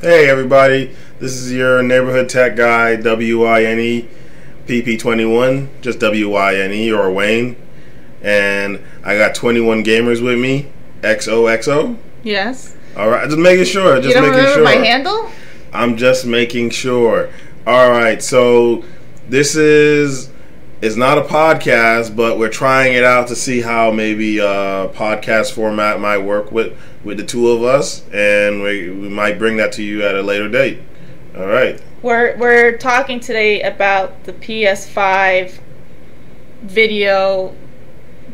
Hey everybody, this is your neighborhood tech guy, WYNE, PP21, just WYNE or Wayne, and I got 21 gamers with me, XOXO. Yes. Alright, just making sure, You don't remember my handle? I'm just making sure. Alright, so this it's not a podcast, but we're trying it out to see how maybe podcast format might work with the two of us, and we might bring that to you at a later date. All right. We're talking today about the PS5 video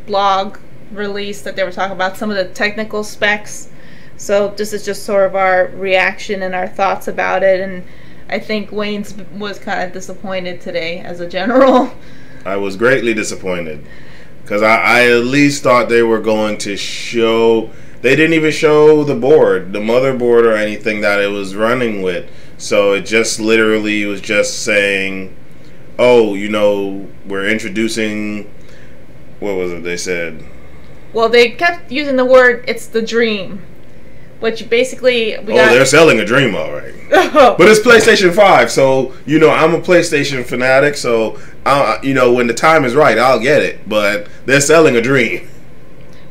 blog release that they were talking about, some of the technical specs. So this is just sort of our reaction and our thoughts about it, and I think Wayne's was kind of disappointed today as a general. I was greatly disappointed because I at least thought they were going to show. They didn't even show the board, the motherboard, or anything that it was running with. So it just literally was just saying, "Oh, you know, we're introducing." What was it they said? Well, they kept using the word "it's the dream," which basically they're selling a dream, all right. But it's PlayStation 5, so you know I'm a PlayStation fanatic. So you know, when the time is right, I'll get it. But they're selling a dream.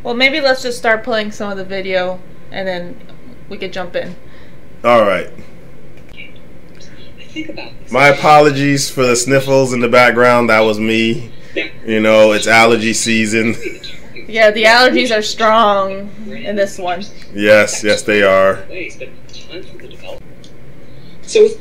Well, maybe let's just start playing some of the video, and then we could jump in. All right. My apologies for the sniffles in the background. That was me. You know, it's allergy season. Yeah, the allergies are strong in this one. Yes, yes they are.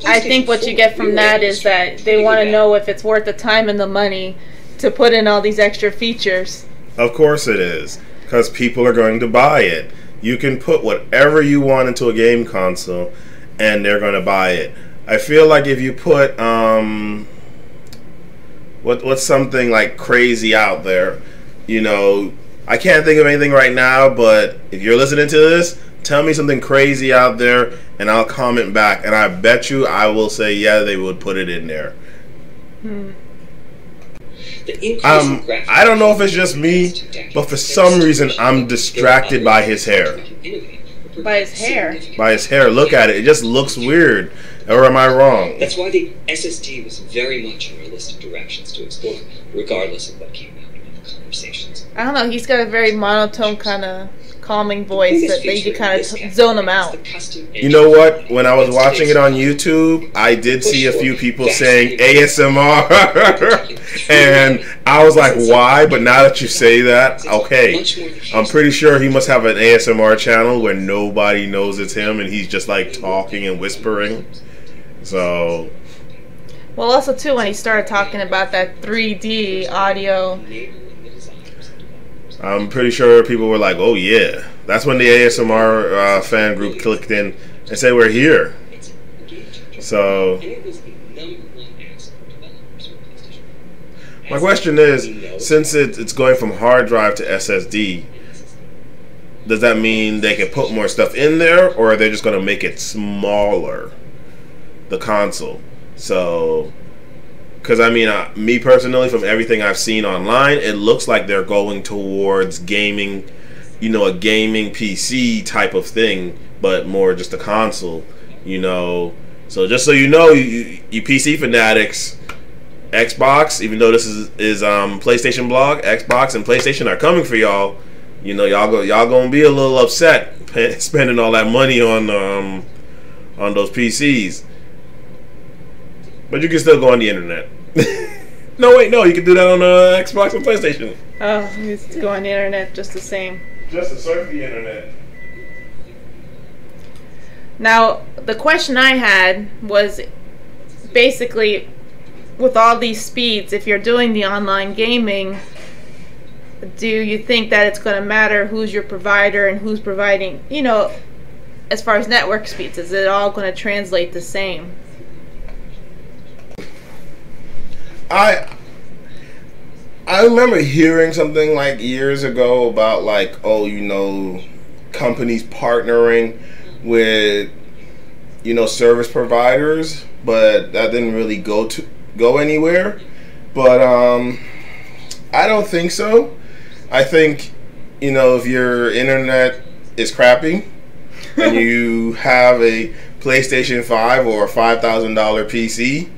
I think what you get from that is that they want to know if it's worth the time and the money to put in all these extra features. Of course it is, because people are going to buy it. You can put whatever you want into a game console, and they're going to buy it. I feel like if you put what's something like crazy out there, you know, I can't think of anything right now, but if you're listening to this, tell me something crazy out there, and I'll comment back. And I bet you I will say, yeah, they would put it in there. I don't know if it's just me, but for some reason I'm distracted by his hair. By his hair? By his hair. Look at it. It just looks weird. Or am I wrong? That's why the SSD was very much on our list of directions to explore, regardless of what came out in the conversations. I don't know. He's got a very monotone kind of calming voice that you kind of zone him out. You know what? When I was watching it on YouTube, I did see a few people saying ASMR, and I was like, why? But now that you say that, okay, I'm pretty sure he must have an ASMR channel where nobody knows it's him, and he's just like talking and whispering. So, well, also too, when he started talking about that 3D audio, I'm pretty sure people were like, oh yeah. That's when the ASMR fan group clicked in and said, we're here. So, my question is, since it's going from hard drive to SSD, does that mean they can put more stuff in there, or are they just going to make it smaller, the console? So, because I mean, me personally, from everything I've seen online, it looks like they're going towards gaming, you know, a gaming PC type of thing, but more just a console, you know. So just so you know, you PC fanatics, Xbox, even though this is PlayStation blog, Xbox and PlayStation are coming for y'all. You know, y'all gonna be a little upset spending all that money on those PCs. But you can still go on the internet. No, wait, no, you can do that on Xbox and PlayStation. Oh, you can go on the internet just the same. Just to surf the internet. Now, the question I had was basically, with all these speeds, if you're doing the online gaming, do you think that it's going to matter who's your provider and who's providing, you know, as far as network speeds? Is it all going to translate the same? I remember hearing something like years ago about like, oh, you know, companies partnering with, you know, service providers, but that didn't really go anywhere. But I don't think so. I think, you know, if your internet is crappy and you have a PlayStation 5 or a $5,000 PC,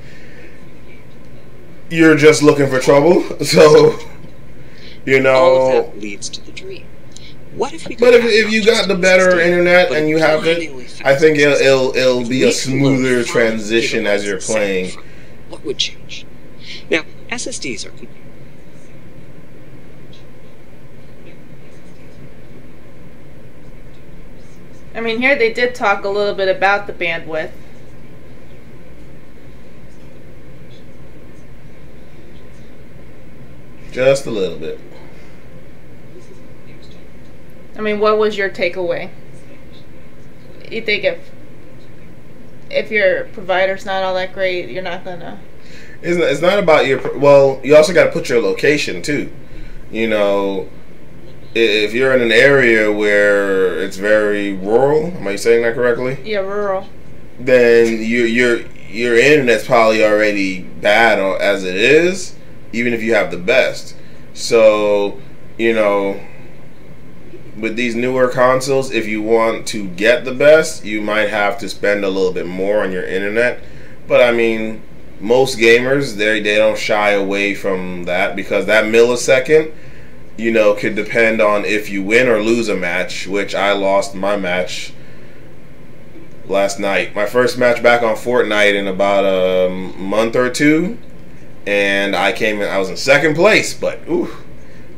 you're just looking for trouble. So, you know. All of that leads to the dream. What if we But if you got the better internet and you have it, I think it'll be a smoother transition as you're playing. What would change? Now, SSDs are. I mean, here they did talk a little bit about the bandwidth. Just a little bit. I mean, what was your takeaway? You think if your provider's not all that great, you're not gonna... It's not about your... Well, you also got to put your location, too. You know, if you're in an area where it's very rural, am I saying that correctly? Yeah, rural. Then your internet's probably already bad as it is, even if you have the best. So, you know, with these newer consoles, if you want to get the best, you might have to spend a little bit more on your internet. But I mean, most gamers, they don't shy away from that, because that millisecond, you know, could depend on if you win or lose a match, which I lost my match last night. My first match back on Fortnite in about a month or two, and I was in second place, but ooh,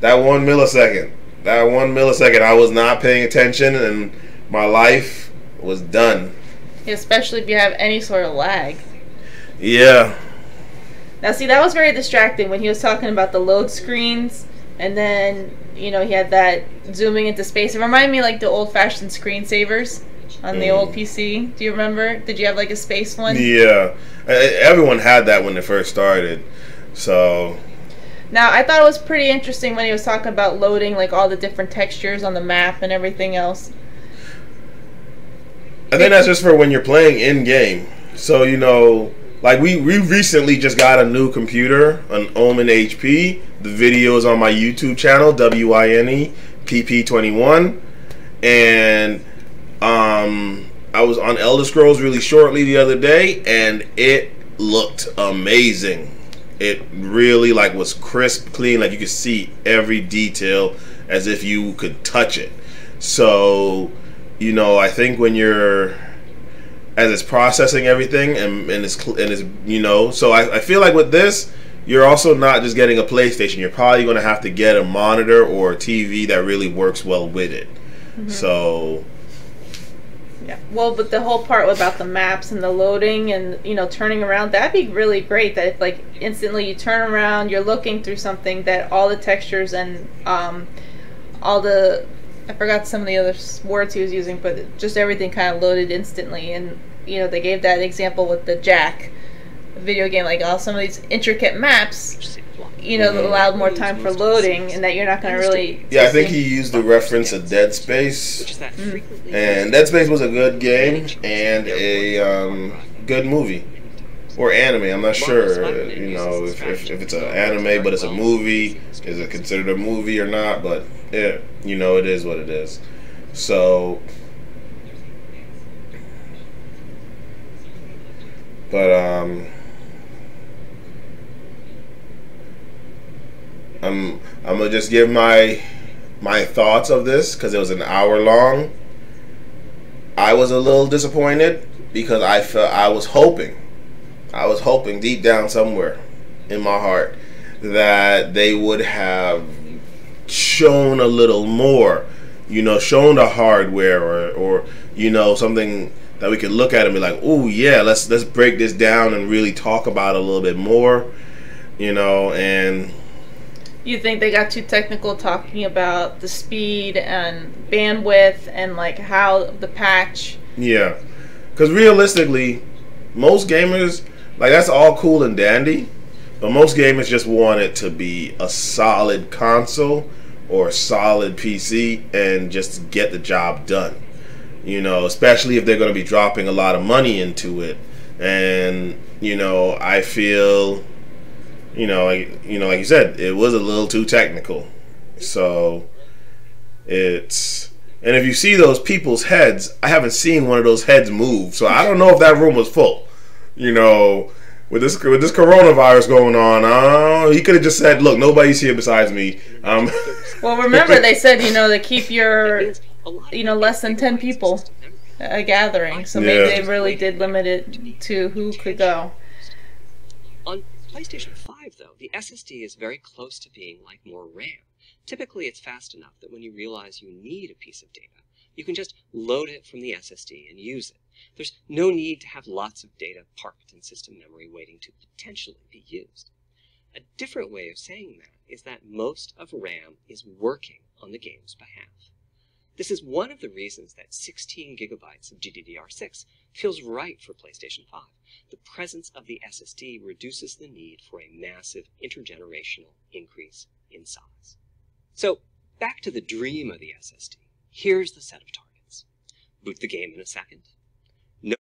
that 1 millisecond. That 1 millisecond, I was not paying attention, and my life was done. Especially if you have any sort of lag. Yeah. Now, see, that was very distracting when he was talking about the load screens, and then, you know, he had that zooming into space. It reminded me like the old-fashioned screensavers on the old PC. Do you remember? Did you have like a space one? Yeah. Everyone had that when it first started. So... Now, I thought it was pretty interesting when he was talking about loading like all the different textures on the map and everything else. I think that's just for when you're playing in-game. So, you know, like we recently just got a new computer, an Omen HP. The video is on my YouTube channel, WINEPP21. And I was on Elder Scrolls really shortly the other day, and it looked amazing. It really like was crisp, clean, like you could see every detail as if you could touch it. So, you know, I think when you're, as it's processing everything and it's you know, so I feel like with this, you're also not just getting a PlayStation. You're probably going to have to get a monitor or a TV that really works well with it. Mm-hmm. So... Yeah. Well, but the whole part about the maps and the loading and, you know, turning around, that'd be really great. That if, like, instantly you turn around, you're looking through something, that all the textures and all the, I forgot some of the other words he was using, but just everything kind of loaded instantly. And, you know, they gave that example with the Jack video game, like all some of these intricate maps, you know, that allowed more time for loading, and that you're not going to really... Yeah, I think he used the reference of Dead Space, and Dead Space was a good game and a good movie, or anime, I'm not sure, you know, if it's an anime but it's a movie, is it considered a movie or not, but yeah, you know, it is what it is. So... But, I'm gonna just give my thoughts of this, because it was an hour long. I was a little disappointed because I was hoping deep down somewhere in my heart that they would have shown a little more, you know, shown the hardware or you know, something that we could look at and be like, oh yeah, let's break this down and really talk about it a little bit more, you know. And you think they got too technical talking about the speed and bandwidth and like how the patch? Yeah, because realistically, most gamers, like, that's all cool and dandy, but most gamers just want it to be a solid console or a solid PC and just get the job done. You know, especially if they're going to be dropping a lot of money into it. And, you know, I feel, like you said, it was a little too technical. So it's And if you see those people's heads, I haven't seen one of those heads move. So I don't know if that room was full. You know, with this coronavirus going on, he could have just said, "Look, nobody's here besides me." Well, remember they said, you know, to keep your, you know, less than 10 people a gathering. So maybe they really did limit it to who could go. On PlayStation 5, though, the SSD is very close to being like more RAM. Typically, it's fast enough that when you realize you need a piece of data, you can just load it from the SSD and use it. There's no need to have lots of data parked in system memory waiting to potentially be used. A different way of saying that is that most of RAM is working on the game's behalf. This is one of the reasons that 16 gigabytes of GDDR6 feels right for PlayStation 5. The presence of the SSD reduces the need for a massive intergenerational increase in size. So, back to the dream of the SSD. Here's the set of targets. Boot the game in a second. No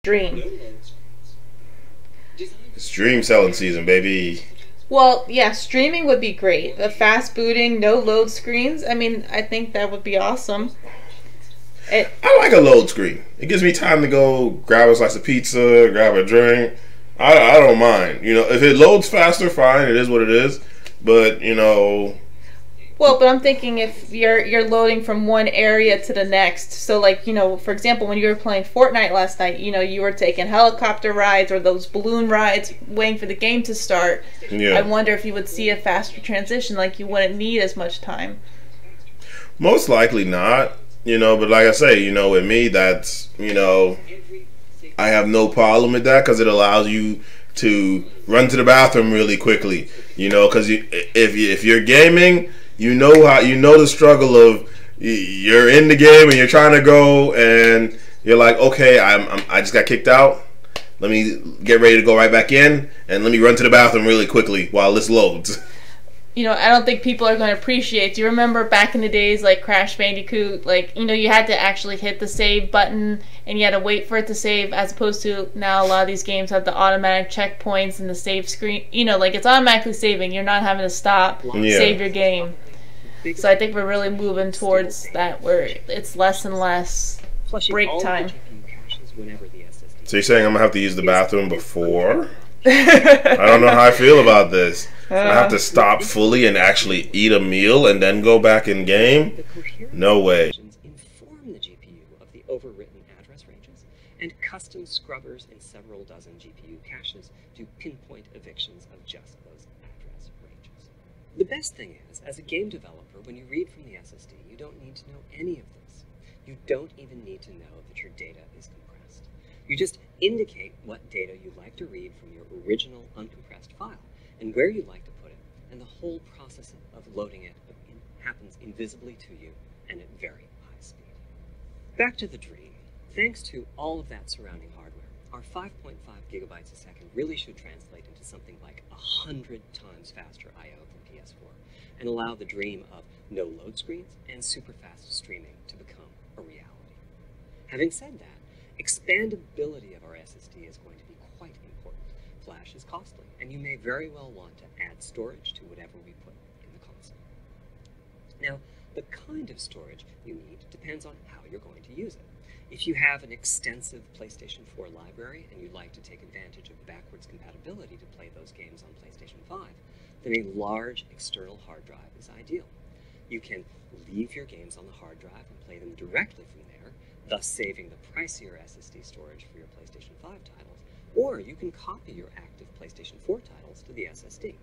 Dream. It's dream selling season, baby. Well, yeah, streaming would be great. The fast booting, no load screens. I mean, I think that would be awesome. I like a load screen. It gives me time to go grab a slice of pizza, grab a drink. I don't mind. You know, if it loads faster, fine. It is what it is. But, you know... Well, but I'm thinking if you're loading from one area to the next. So, like, you know, for example, when you were playing Fortnite last night, you know, you were taking helicopter rides or those balloon rides waiting for the game to start. Yeah. I wonder if you would see a faster transition, like you wouldn't need as much time. Most likely not. You know, but like I say, you know, with me, that's, you know, I have no problem with that because it allows you to run to the bathroom really quickly. You know, because if you're gaming... You know the struggle of you're in the game and you're trying to go and you're like, okay, I just got kicked out. Let me get ready to go right back in and let me run to the bathroom really quickly while this loads. You know, I don't think people are going to appreciate. Do you remember back in the days, like Crash Bandicoot, like, you know, you had to actually hit the save button and you had to wait for it to save, as opposed to now a lot of these games have the automatic checkpoints and the save screen. You know, like, it's automatically saving. You're not having to stop, save your game. So I think we're really moving towards that where it's less and less break time. So you're saying I'm going to have to use the bathroom before? I don't know how I feel about this. I have to stop fully and actually eat a meal and then go back in game? No way. Inform the GPU of the overwritten address ranges, and custom scrubbers in several dozen GPU caches to pinpoint evictions of just those address ranges. The best thing is, as a game developer, when you read from the SSD, you don't need to know any of this. You don't even need to know that your data is compressed. You just indicate what data you'd like to read from your original uncompressed file, and where you'd like to put it, and the whole process of loading it happens invisibly to you and at very high speed. Back to the dream. Thanks to all of that surrounding hardware, our 5.5 gigabytes a second really should translate into something like 100 times faster I/O than PS4, and allow the dream of no load screens and super fast streaming to become a reality. Having said that, expandability of our SSD is going to be quite important. Flash is costly, and you may very well want to add storage to whatever we put in the console. Now, the kind of storage you need depends on how you're going to use it. If you have an extensive PlayStation 4 library and you'd like to take advantage of backwards compatibility to play those games on PlayStation 5, then a large external hard drive is ideal. You can leave your games on the hard drive and play them directly from there, thus saving the pricier SSD storage for your PlayStation 5 titles, or you can copy your active PlayStation 4 titles to the SSD.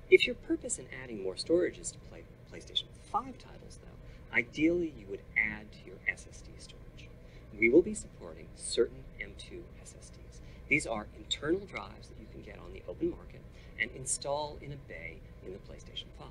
If your purpose in adding more storage is to play PlayStation 5 titles, though, ideally you would add to your SSD storage. We will be supporting certain M2 SSDs. These are internal drives that you can get on the open market and install in a bay in the PlayStation 5.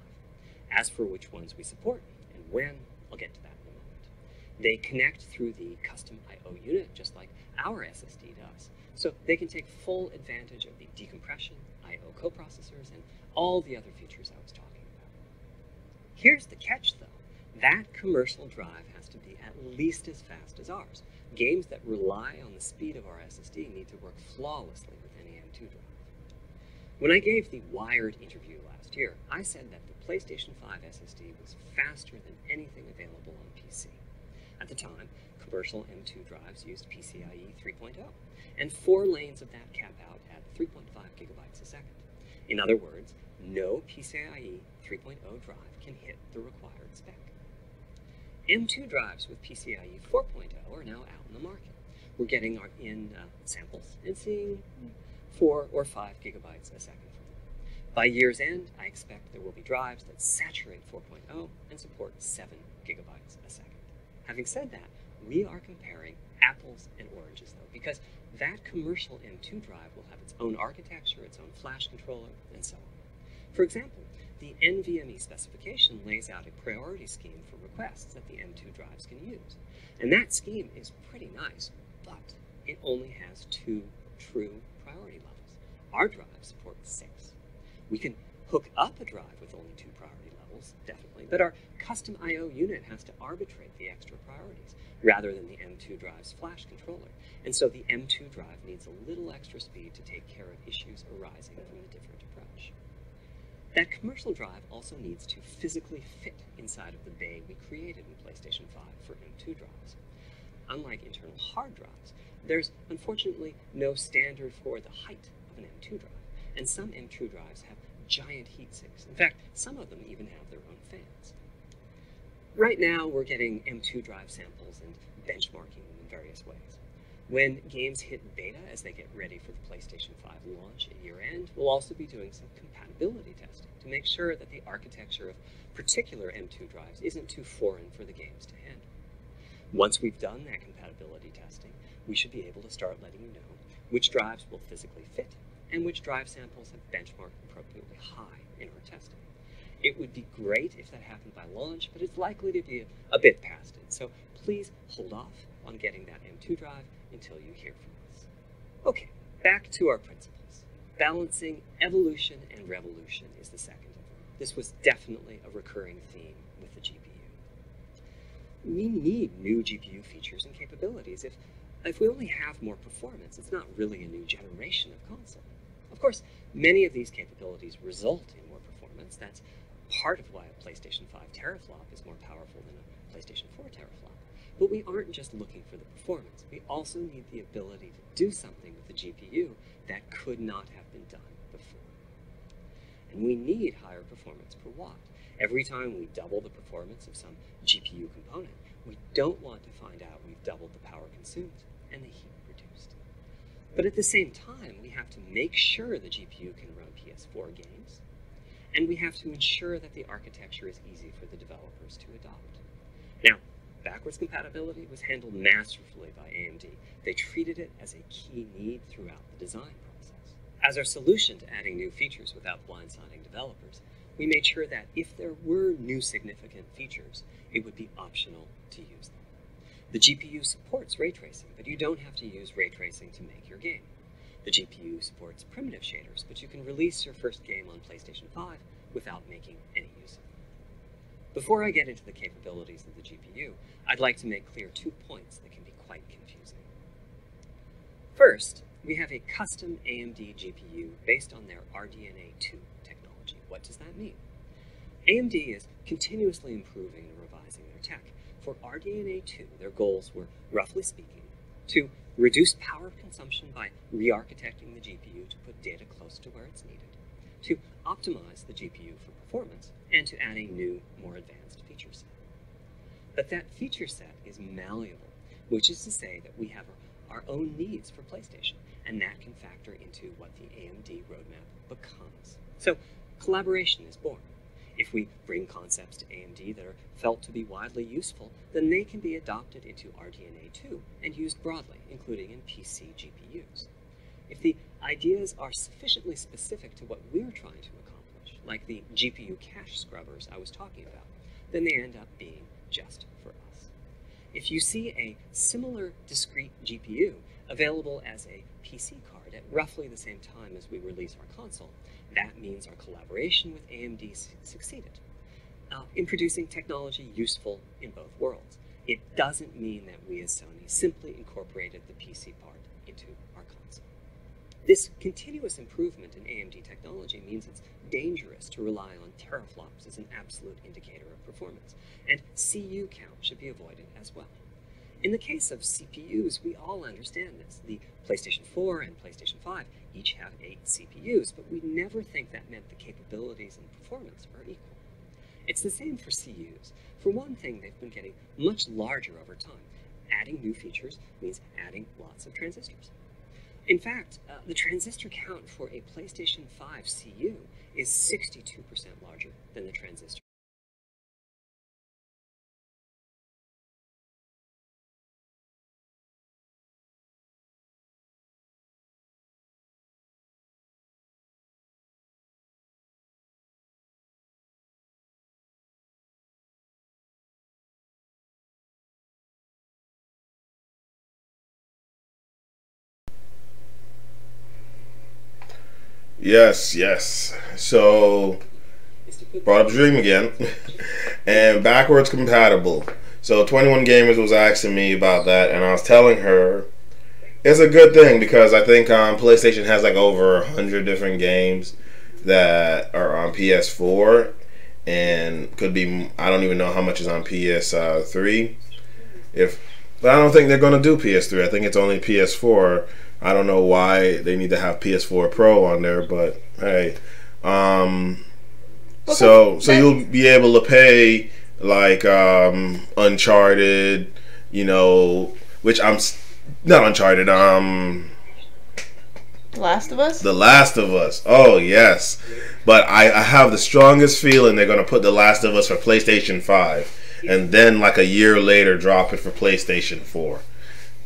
As for which ones we support and when, I'll get to that in a moment. They connect through the custom I/O unit, just like our SSD does, so they can take full advantage of the decompression, I/O coprocessors, and all the other features I was talking about. Here's the catch, though. that commercial drive has to be at least as fast as ours. Games that rely on the speed of our SSD need to work flawlessly with any M2 drive. When I gave the Wired interview last year, I said that the PlayStation 5 SSD was faster than anything available on PC. At the time, commercial M2 drives used PCIe 3.0, and 4 lanes of that cap out at 3.5 gigabytes a second. In other words, no PCIe 3.0 drive can hit the required spec. M2 drives with PCIe 4.0 are now out in the market. We're getting in samples and seeing 4 or 5 gigabytes a second from them. By year's end, I expect there will be drives that saturate 4.0 and support 7 gigabytes a second. Having said that, we are comparing apples and oranges, though, because that commercial M2 drive will have its own architecture, its own flash controller, and so on. For example, the NVMe specification lays out a priority scheme for requests that the M2 drives can use. And that scheme is pretty nice, but it only has 2 true priority levels. Our drive supports 6. We can hook up a drive with only 2 priority levels, definitely, but our custom I/O unit has to arbitrate the extra priorities, rather than the M2 drive's flash controller. And so the M2 drive needs a little extra speed to take care of issues arising from the different approach. That commercial drive also needs to physically fit inside of the bay we created in PlayStation 5 for M2 drives. Unlike internal hard drives, there's unfortunately no standard for the height of an M2 drive, and some M2 drives have giant heat sinks. In fact, some of them even have their own fans. Right now, we're getting M2 drive samples and benchmarking them in various ways. When games hit beta as they get ready for the PlayStation 5 launch at year-end, we'll also be doing some compatibility testing to make sure that the architecture of particular M2 drives isn't too foreign for the games to handle. Once we've done that compatibility testing, we should be able to start letting you know which drives will physically fit and which drive samples have benchmarked appropriately high in our testing. It would be great if that happened by launch, but it's likely to be a bit past it, so please hold off on getting that M2 drive until you hear from us. Okay, back to our principles. Balancing evolution and revolution is the second of them. This was definitely a recurring theme with the GPU. We need new GPU features and capabilities. If we only have more performance, it's not really a new generation of console. Of course, many of these capabilities result in more performance. That's part of why a PlayStation 5 teraflop is more powerful than a PlayStation 4 teraflop. But we aren't just looking for the performance. We also need the ability to do something with the GPU that could not have been done before. And we need higher performance per watt. Every time we double the performance of some GPU component, we don't want to find out we've doubled the power consumed and the heat reduced. But at the same time, we have to make sure the GPU can run PS4 games, and we have to ensure that the architecture is easy for the developers to adopt. Now, backwards compatibility was handled masterfully by AMD. They treated it as a key need throughout the design process. As our solution to adding new features without blindsiding developers, we made sure that if there were new significant features, it would be optional to use them. The GPU supports ray tracing, but you don't have to use ray tracing to make your game. The GPU supports primitive shaders, but you can release your first game on PlayStation 5 without making any use of them. Before I get into the capabilities of the GPU, I'd like to make clear 2 points that can be quite confusing. First, we have a custom AMD GPU based on their RDNA 2 technology. What does that mean? AMD is continuously improving and revising their tech. For RDNA 2, their goals were, roughly speaking, to reduce power consumption by re-architecting the GPU to put data close to where it's needed, to optimize the GPU for performance, and to add a new, more advanced feature set. But that feature set is malleable, which is to say that we have our own needs for PlayStation, and that can factor into what the AMD roadmap becomes. So collaboration is born. If we bring concepts to AMD that are felt to be widely useful, then they can be adopted into RDNA 2 and used broadly, including in PC GPUs. If the ideas are sufficiently specific to what we're trying to accomplish, like the GPU cache scrubbers I was talking about, then they end up being just for us. If you see a similar discrete GPU available as a PC card at roughly the same time as we release our console, that means our collaboration with AMD succeeded. in producing technology useful in both worlds. It doesn't mean that we as Sony simply incorporated the PC part into our console. This continuous improvement in AMD technology means it's dangerous to rely on teraflops as an absolute indicator of performance, and CU count should be avoided as well. In the case of CPUs, we all understand this. The PlayStation 4 and PlayStation 5 each have 8 CPUs, but we never think that meant the capabilities and performance are equal. It's the same for CUs. For one thing, they've been getting much larger over time. Adding new features means adding lots of transistors. In fact, the transistor count for a PlayStation 5 CU is 62% larger than the transistor. Yes, yes. So, brought up Dream again. And backwards compatible. So, 21 Gamers was asking me about that, and I was telling her it's a good thing because I think PlayStation has like over 100 different games that are on PS4, and could be, I don't even know how much is on PS3. But I don't think they're going to do PS3. I think it's only PS4. I don't know why they need to have PS4 Pro on there, but hey. So you'll be able to pay like Uncharted, you know, which I'm not Uncharted. The Last of Us. The Last of Us. Oh yes, but I have the strongest feeling they're gonna put The Last of Us for PlayStation 5, and then like a year later drop it for PlayStation 4.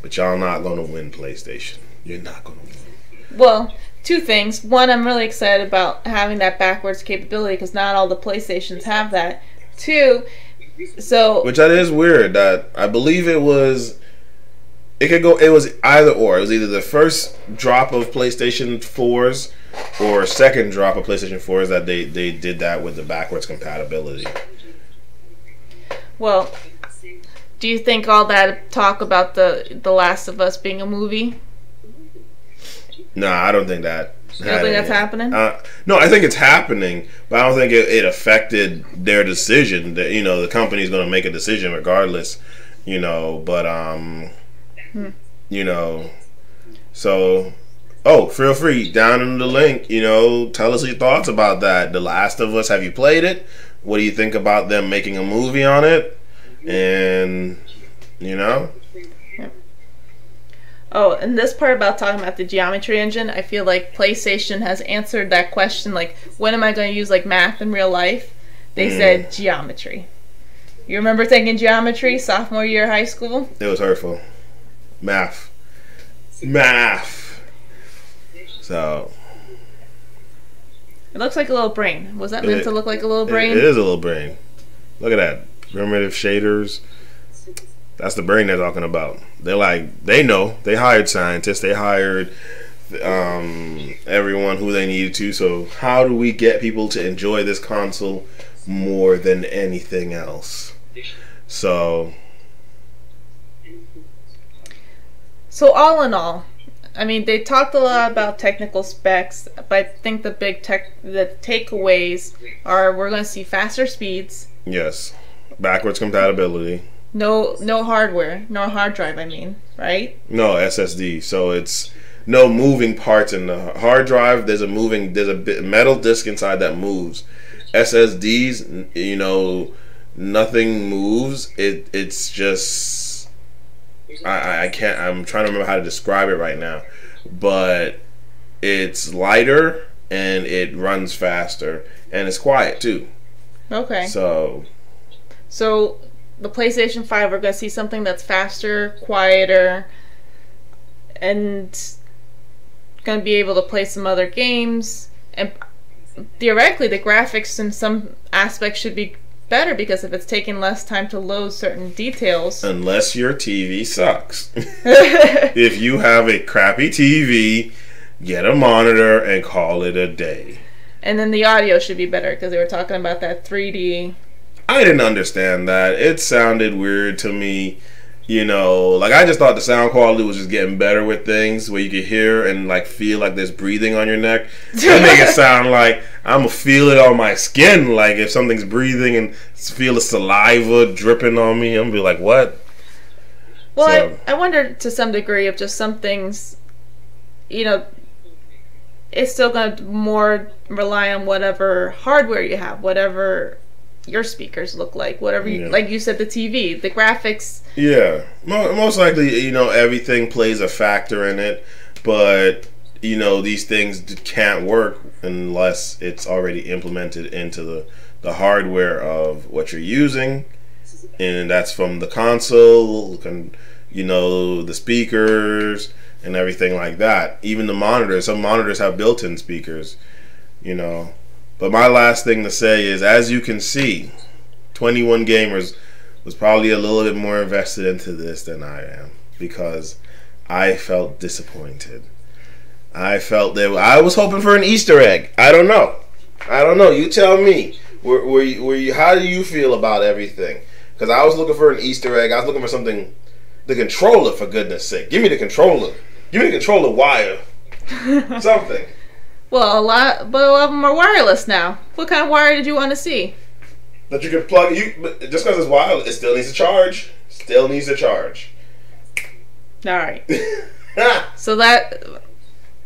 But y'all not gonna win PlayStation. You're not gonna win. Well, two things. One, I'm really excited about having that backwards capability because not all the PlayStations have that. Two, which that is weird. That I believe it was either or. It was either the first drop of PlayStation 4s or second drop of PlayStation 4s that they did that with the backwards compatibility. Well, do you think all that talk about the Last of Us being a movie? No, I don't think that. You don't think that's happening? No, I think it's happening, but I don't think it affected their decision. That, you know, the company's going to make a decision regardless. You know, but you know, so feel free down in the link. You know, tell us your thoughts about that. The Last of Us. Have you played it? What do you think about them making a movie on it? And you know. Oh, and this part about talking about the geometry engine, I feel like PlayStation has answered that question, like, when am I going to use, like, math in real life? They said geometry. You remember taking geometry sophomore year of high school? It was hurtful. Math. So. It looks like a little brain. Was that meant to look like a little brain? It is a little brain. Look at that. Primitive shaders. That's the brain they're talking about. They know. They hired scientists. They hired everyone who they needed to. So how do we get people to enjoy this console more than anything else? So all in all, I mean, they talked a lot about technical specs, but I think the takeaways are we're going to see faster speeds. Yes. Backwards compatibility. No hardware, no hard drive, I mean, right? No SSD. So it's no moving parts in the hard drive. There's a metal disc inside that moves. SSDs, you know, nothing moves. It's just I can't. I'm trying to remember how to describe it right now, but it's lighter and it runs faster and it's quiet too. Okay. So the PlayStation 5, we're going to see something that's faster, quieter, and going to be able to play some other games. And theoretically, the graphics in some aspects should be better because if it's taking less time to load certain details. Unless your TV sucks. If you have a crappy TV, get a monitor and call it a day. And then the audio should be better because they were talking about that 3D I didn't understand that. It sounded weird to me. You know, like I just thought the sound quality was just getting better with things where you could hear and like feel like there's breathing on your neck. That make it sound like I'm gonna feel it on my skin. Like if something's breathing and feel the saliva dripping on me, I'm gonna be like, what? Well, so, I wonder to some degree if just some things, you know, it's still gonna more rely on whatever hardware you have, whatever your speakers look like, whatever you, like you said, the TV, the graphics. Yeah, most likely, you know, everything plays a factor in it, but you know, these things can't work unless it's already implemented into the hardware of what you're using, and that's from the console, you know, the speakers and everything like that. Even the monitors. Some monitors have built-in speakers, you know. But my last thing to say is, as you can see, 21 Gamers was probably a little bit more invested into this than I am, because I felt disappointed. I felt that I was hoping for an Easter egg. I don't know. You tell me. Were you? How do you feel about everything? Because I was looking for an Easter egg. I was looking for something. The controller, for goodness sake. Give me the controller. Give me the controller wire. Something. Well, a lot of them are wireless now. What kind of wire did you want to see? That you can plug. Just because it's wireless, it still needs to charge. Still needs to charge. All right.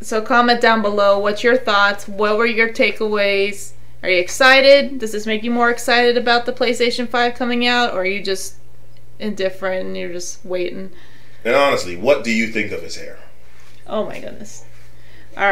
So comment down below. What's your thoughts? What were your takeaways? Are you excited? Does this make you more excited about the PlayStation 5 coming out, or are you just indifferent and you're just waiting? And honestly, what do you think of his hair? Oh my goodness. All right.